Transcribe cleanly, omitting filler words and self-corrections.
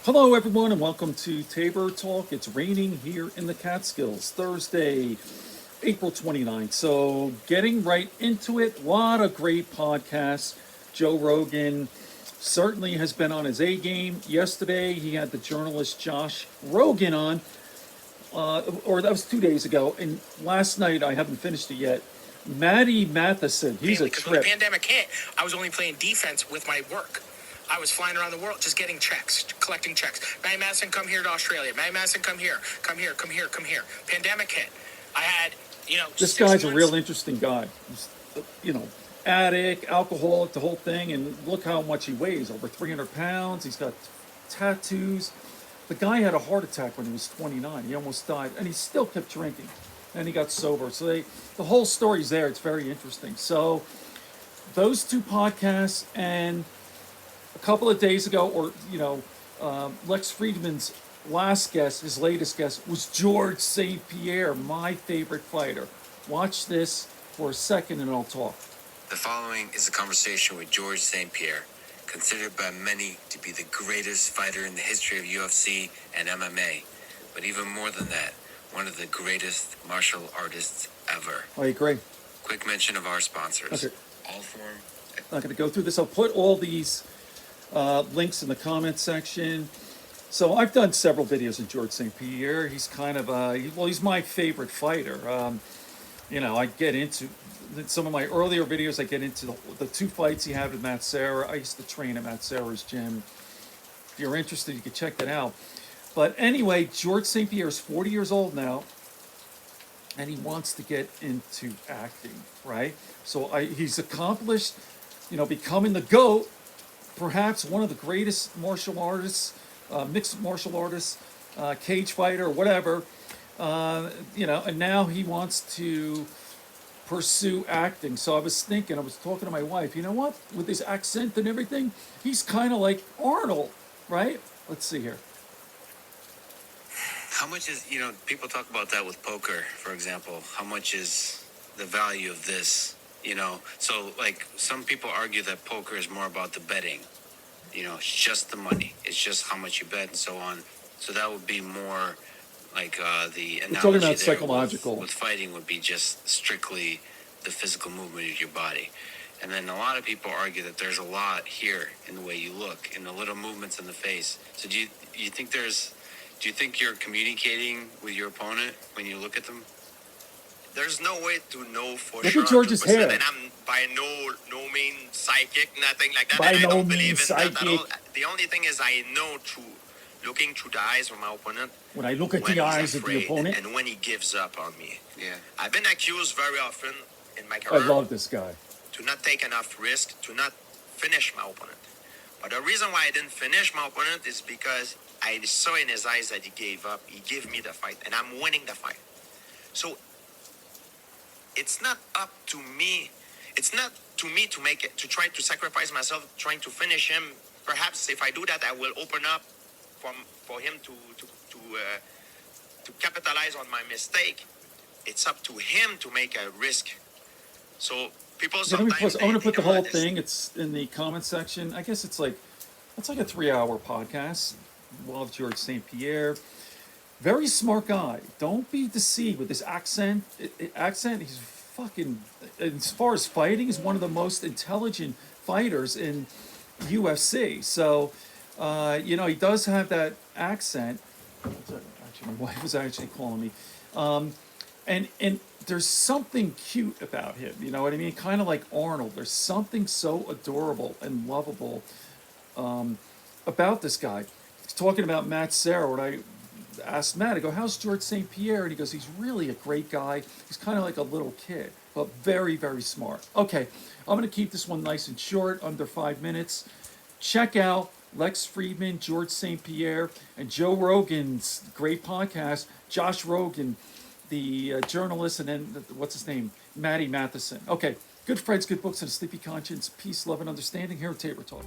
Hello, everyone, and welcome to Tabor Talk. It's raining here in the Catskills, Thursday, April 29th. So, getting right into it, what a great podcast. Joe Rogan certainly has been on his A game. Yesterday, he had the journalist Josh Rogan on, or that was 2 days ago. And last night, I haven't finished it yet. Matty Matheson, he's a Because when trip. the pandemic hit, I was only playing defense with my work. I was flying around the world just getting checks, collecting checks. Matty Madison, come here to Australia. Matty Madison, come here. Pandemic hit. I had, This guy's a real interesting guy. He's, addict, alcoholic, the whole thing, and look how much he weighs, over 300 pounds. He's got tattoos. The guy had a heart attack when he was 29. He almost died, and he still kept drinking. And he got sober. So the whole story's there. It's very interesting. So those two podcasts, and a couple of days ago, Lex Friedman's last guest, his latest guest, was George St-Pierre, my favorite fighter. Watch this for a second and I'll talk. The following is a conversation with George St-Pierre, considered by many to be the greatest fighter in the history of UFC and MMA. But even more than that, one of the greatest martial artists ever. I agree. Quick mention of our sponsors. Okay. All form. I'm not going to go through this. I'll put all these links in the comment section. So I've done several videos of George St-Pierre. He's kind of he's my favorite fighter. I get into some of my earlier videos. I get into the two fights he had with Matt Serra. I used to train at Matt Serra's gym. If you're interested, you can check that out. But anyway, George St-Pierre is 40 years old now, and he wants to get into acting, right? So he's accomplished, becoming the GOAT, perhaps one of the greatest martial artists, mixed martial artists, cage fighter, whatever, and now he wants to pursue acting. So I was talking to my wife, you know what, with his accent and everything, he's kind of like Arnold, right? Let's see here. How much is, people talk about that with poker, for example. How much is the value of this, So, some people argue that poker is more about the betting. It's just the money. It's just how much you bet and so on. So that would be more like the analogy. We're talking about psychological. With fighting would be just strictly the physical movement of your body. And then a lot of people argue that there's a lot here in the way you look, in the little movements in the face. So do you think you're communicating with your opponent when you look at them? There's no way to know for Look sure. at George's 100%, hair. And I'm by no means psychic, nothing like that. By and I no don't believe means in that at all. psychic. The only thing is I know looking through the eyes of my opponent. When I look at when the he's eyes of the afraid opponent, and when he gives up on me. Yeah. I've been accused very often in my I career love this guy. to not take enough risk, to not finish my opponent. But the reason why I didn't finish my opponent is because I saw in his eyes that he gave up. He gave me the fight, and I'm winning the fight. So it's not up to me. It's not to me to make it, to try to sacrifice myself, trying to finish him. Perhaps if I do that, I will open up for him to capitalize on my mistake. It's up to him to make a risk. So people sometimes I'm going to put the whole this. thing. It's in the comment section. I guess it's like a 3-hour podcast. Love George St-Pierre. Very smart guy. Don't be deceived with his accent. He's fucking, as far as fighting, he's one of the most intelligent fighters in UFC. So, he does have that accent. Actually, my wife was actually calling me. And there's something cute about him. You know what I mean? Kind of like Arnold. There's something so adorable and lovable about this guy. He's talking about Matt Serra. When I asked Matt, I go, how's George St-Pierre? And he goes, he's really a great guy. He's kind of like a little kid, but very, very smart. Okay, I'm going to keep this one nice and short, under 5 minutes. Check out Lex Friedman, George St-Pierre, and Joe Rogan's great podcast, Josh Rogan, the journalist, and then, what's his name? Matty Matheson. Okay, good friends, good books, and a sleepy conscience. Peace, love, and understanding here at Tabor Talk.